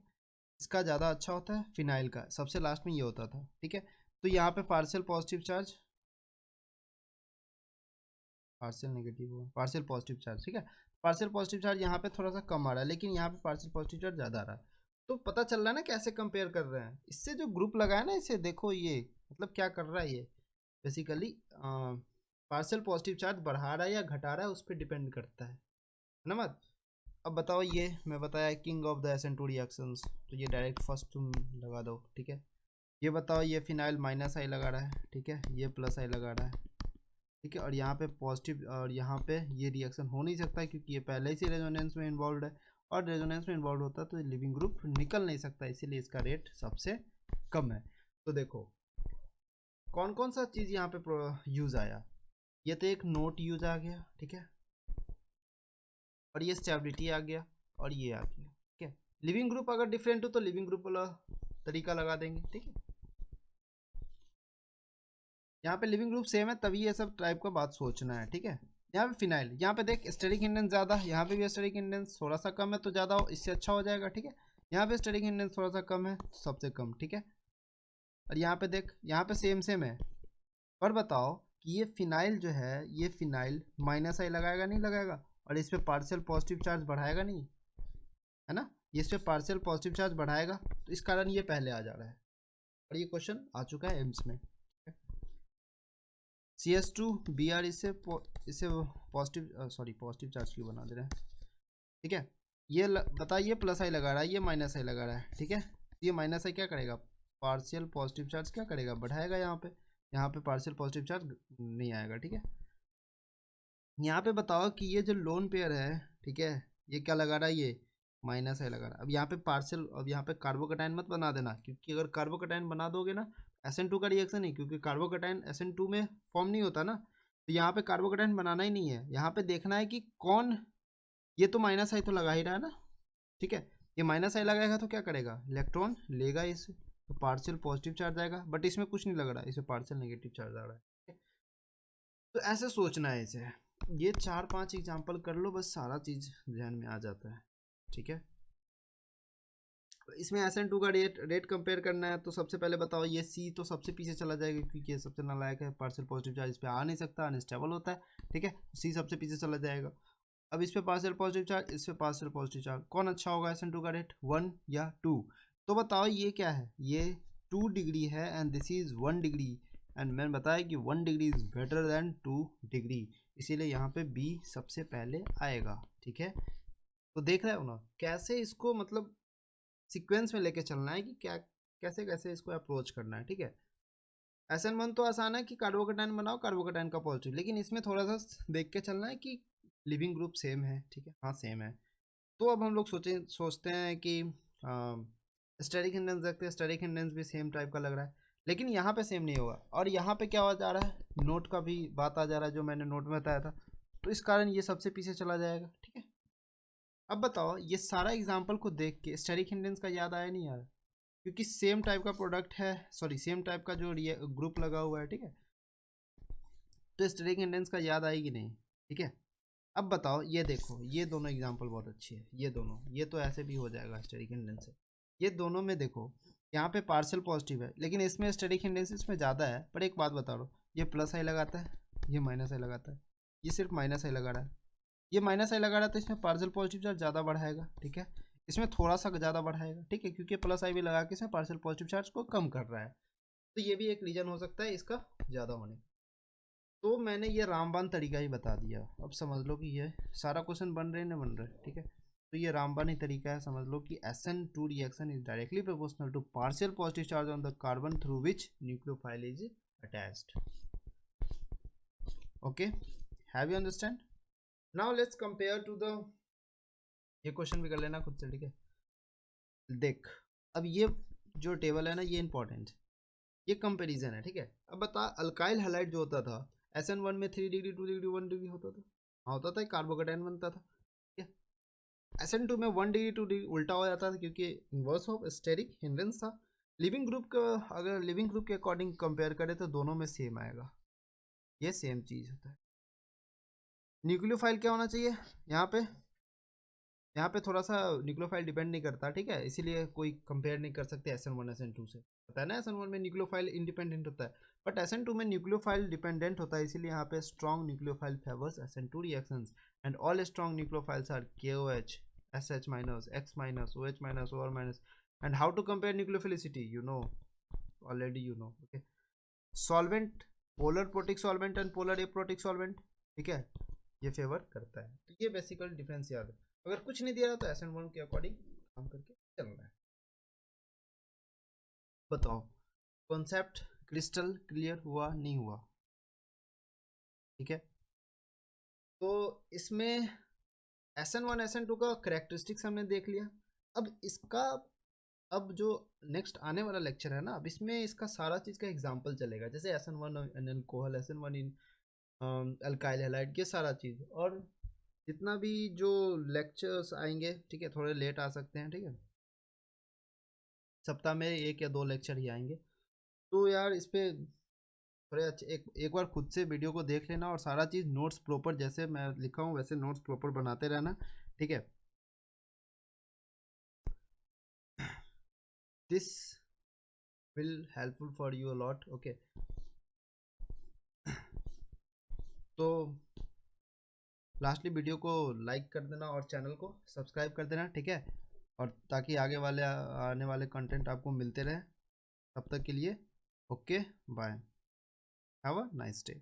इसका ज़्यादा अच्छा होता है फिनाइल का, सबसे लास्ट में ये होता था, ठीक है। तो यहाँ पे partial positive charge, partial negative, partial positive charge, ठीक है, पार्शियल पॉजिटिव चार्ज यहाँ पे थोड़ा सा कम आ रहा है, लेकिन यहाँ पे पार्शियल पॉजिटिव चार्ज ज़्यादा आ रहा है। तो पता चल रहा है ना कैसे कंपेयर कर रहे हैं? इससे जो ग्रुप लगाया ना, इसे देखो, ये मतलब क्या कर रहा है, ये बेसिकली पार्शियल पॉजिटिव चार्ज बढ़ा रहा है या घटा रहा है, उस पर डिपेंड करता है ना मत। अब बताओ, ये मैं बताया king of the SN2 reactions, तो ये डायरेक्ट फर्स्ट तुम लगा दो, ठीक है। ये बताओ, ये फिनाइल -I लगा रहा है, ठीक है, ये +I लगा रहा है, ठीक है, और यहाँ पे पॉजिटिव, और यहाँ पे ये रिएक्शन हो नहीं सकता, क्योंकि ये पहले ही से रेजोनेंस में इन्वॉल्व है, और रेजोनेंस में इन्वॉल्व होता है तो लिविंग ग्रुप निकल नहीं सकता, इसीलिए इसका रेट सबसे कम है। तो देखो कौन कौन सा चीज़ यहाँ पे यूज़ आया, ये तो एक नोट यूज आ गया, ठीक है, और ये स्टेबिलिटी आ गया, और ये आ गया, ठीक है। लिविंग ग्रुप अगर डिफरेंट हो तो लिविंग ग्रुप वाला तरीका लगा देंगे, ठीक है। यहाँ पे लिविंग ग्रुप सेम है, तभी ये सब टाइप का बात सोचना है, ठीक है। यहाँ पे फिनाइल, यहाँ पे देख स्टेरिक हिंड्रेंस ज़्यादा, यहाँ पे भी स्टेरिक हिंड्रेंस थोड़ा सा कम है, तो ज़्यादा हो, इससे अच्छा हो जाएगा, ठीक है। यहाँ पे स्टेरिक हिंड्रेंस थोड़ा सा कम है, तो सबसे कम, ठीक है। और यहाँ पे देख, यहाँ पे सेम है, पर बताओ कि ये फिनाइल जो है, ये फिनाइल -I लगाएगा नहीं लगाएगा, और इस पर पार्शियल पॉजिटिव चार्ज बढ़ाएगा नहीं, है ना, ये इस पर पार्शियल पॉजिटिव चार्ज बढ़ाएगा, तो इस कारण ये पहले आ जा रहा है, और ये क्वेश्चन आ चुका है एम्स में। CS2Br इससे पॉजिटिव, सॉरी पॉजिटिव चार्ज क्यों बना दे रहे हैं, ठीक है। ये बताइए +I लगा रहा है, ये -I लगा रहा है, ठीक है। ये -I क्या करेगा? पार्शियल पॉजिटिव चार्ज क्या करेगा? बढ़ाएगा, यहाँ पे पार्शियल पॉजिटिव चार्ज नहीं आएगा, ठीक है। यहाँ पे बताओ कि ये जो लोन पेयर है, ठीक है, ये क्या लगा रहा है? ये -I लगा रहा है। अब यहाँ पे पार्शियल, अब यहाँ पे कार्बोकेटाइन मत बना देना, क्योंकि अगर कार्बोकेटाइन बना दोगे ना, SN2 का रिएक्शन नहीं, क्योंकि कार्बोकेटाइन SN2 में फॉर्म नहीं होता ना, तो यहाँ पे कार्बोकेटाइन बनाना ही नहीं है। यहाँ पे देखना है कि कौन, ये तो -I तो लगा ही रहा है ना, ठीक है। ये -I लगाएगा तो क्या करेगा? इलेक्ट्रॉन लेगा इसे, तो पार्शियल पॉजिटिव चार्ज आएगा, बट इसमें कुछ नहीं लग रहा है, इसमें पार्शियल नेगेटिव चार्ज आ रहा है। तो ऐसे सोचना है इसे, ये 4-5 एग्जाम्पल कर लो, बस सारा चीज़ ध्यान में आ जाता है, ठीक है। इसमें SN2 का रेट कंपेयर करना है, तो सबसे पहले बताओ, ये C तो सबसे पीछे चला जाएगा, क्योंकि ये सबसे नालायक है, पार्शियल पॉजिटिव चार्ज इस पर आ नहीं सकता, अनस्टेबल होता है, ठीक है। C सबसे पीछे चला जाएगा। अब इस पे पार्शियल पॉजिटिव चार्ज, इस पे पार्शियल पॉजिटिव चार्ज, कौन अच्छा होगा SN2 का रेट, 1 या 2? तो बताओ ये क्या है? ये 2 डिग्री है, and this is 1 degree, and मैंने बताया कि 1 degree is better than 2 degree, इसीलिए यहाँ पे B सबसे पहले आएगा, ठीक है। तो देख रहे हो ना कैसे इसको मतलब सीक्वेंस में लेके चलना है कि क्या कैसे कैसे इसको अप्रोच करना है, ठीक है। SN1 तो आसान है कि कार्बोकेटाइन बनाओ, कार्बोकेटाइन का पॉजिटिव, लेकिन इसमें थोड़ा सा देख के चलना है कि लिविंग ग्रुप सेम है, ठीक है, हाँ सेम है। तो अब हम लोग सोचते हैं कि स्टेरिक हिंडेंस देखते हैं, स्टेरिक हिंडेंस भी सेम टाइप का लग रहा है, लेकिन यहाँ पे सेम नहीं होगा। और यहाँ पे क्या हो जा रहा है, नोट का भी बात आ जा रहा है जो मैंने नोट में बताया था, तो इस कारण ये सबसे पीछे चला जाएगा, ठीक है। अब बताओ ये सारा एग्जाम्पल को देख के स्टेरिक हिंडेंस का याद आया नहीं यार, क्योंकि सेम टाइप का प्रोडक्ट है, सॉरी सेम टाइप का जो ग्रुप लगा हुआ है, ठीक है, तो स्टेरिक हिंडेंस का याद आएगी नहीं, ठीक है। अब बताओ ये देखो, ये दोनों एग्जाम्पल बहुत अच्छी है, ये दोनों, ये तो ऐसे भी हो जाएगा स्टेरिक हिंडेंस से। ये दोनों में देखो यहाँ पे पार्शियल पॉजिटिव है, लेकिन इसमें स्टेरिक हिंडेंस इसमें ज़्यादा है। पर एक बात बता रहा हूँ, ये प्लस आई लगाता है, ये माइनस आई लगाता है, ये सिर्फ माइनस आई लगा रहा है, ये माइनस आई लगा रहा है, तो इसमें पार्शियल पॉजिटिव चार्ज ज़्यादा बढ़ाएगा, ठीक है, इसमें थोड़ा सा ज़्यादा बढ़ाएगा, ठीक है, क्योंकि प्लस आई भी लगा के इसमें पार्शियल पॉजिटिव चार्ज को कम कर रहा है। तो ये भी एक रीज़न हो सकता है इसका ज़्यादा होने। तो मैंने ये रामबाण तरीका ही बता दिया, अब समझ लो कि ये सारा क्वेश्चन बन रहे ना बन रहे, ठीक है। तो ये रामबाण ही तरीका है, समझ लो कि SN2 reaction is directly proportional to partial positive charge on the carbon through which nucleophile is attached. Okay, have you understand? Now let's compare to the, ये क्वेश्चन भी कर लेना खुद से, ठीक है। देख, अब ये जो टेबल है ना ये इंपॉर्टेंट, ये कंपैरिजन है, ठीक है। अब बता, अल्काइल हैलाइड जो होता था SN1 में 3 डिग्री 2 डिग्री 1 डिग्री होता था, हाँ होता था, कार्बोकेटाइन बनता था, ठीक है। SN2 में 1 डिग्री 2 डिग्री उल्टा हो जाता था, क्योंकि इन्वर्स ऑफ स्टेरिक हिंडेंस था। लिविंग ग्रुप का अगर लिविंग ग्रुप के अकॉर्डिंग कंपेयर करें तो दोनों में सेम आएगा, ये सेम चीज़ होता है। न्यूक्लियोफाइल क्या होना चाहिए यहाँ पे, यहाँ पे थोड़ा सा न्यूक्लियोफाइल डिपेंड नहीं करता, ठीक है, इसीलिए कोई कंपेयर नहीं कर सकते SN1 SN2 से, पता है ना, SN1 में न्यूक्लियोफाइल इंडिपेंडेंट होता है, बट SN2 में न्यूक्लियोफाइल डिपेंडेंट होता है, इसीलिए यहाँ पे strong nucleophile favours SN2 reactions and all strong nucleophiles are KOH SH minus X minus OH minus OR minus। and how to compare nucleophilicity, you know, already you know, okay। Solvent, polar protic solvent and polar aprotic solvent, ठीक है, ये favour करता है, तो ये बेसिकल difference याद है। अगर कुछ नहीं दिया रहा तो SN1 के अकॉर्डिंग काम करके चलना है। बताओ कॉन्सेप्ट क्रिस्टल क्लियर हुआ नहीं हुआ, ठीक है। तो इसमें SN1 SN2 का करेक्टरिस्टिक्स हमने देख लिया। अब इसका, अब जो नेक्स्ट आने वाला लेक्चर है ना, अब इसमें इसका सारा चीज़ का एग्जाम्पल चलेगा, जैसे SN1 इन अल्कोहल, SN1 इन अल्काइल हैलाइड, ये सारा चीज़, और जितना भी जो लेक्चर्स आएंगे, ठीक है, थोड़े लेट आ सकते हैं, ठीक है, सप्ताह में 1 या 2 लेक्चर ही आएंगे। तो यार इस पे थोड़े अच्छे एक बार खुद से वीडियो को देख लेना, और सारा चीज़ नोट्स प्रॉपर जैसे मैं लिखा हूँ वैसे नोट्स प्रॉपर बनाते रहना, ठीक है। This will helpful for you a lot, okay. तो लास्टली वीडियो को लाइक कर देना और चैनल को सब्सक्राइब कर देना, ठीक है, और ताकि आगे वाले आने वाले कंटेंट आपको मिलते रहे। तब तक के लिए okay bye, have a nice day.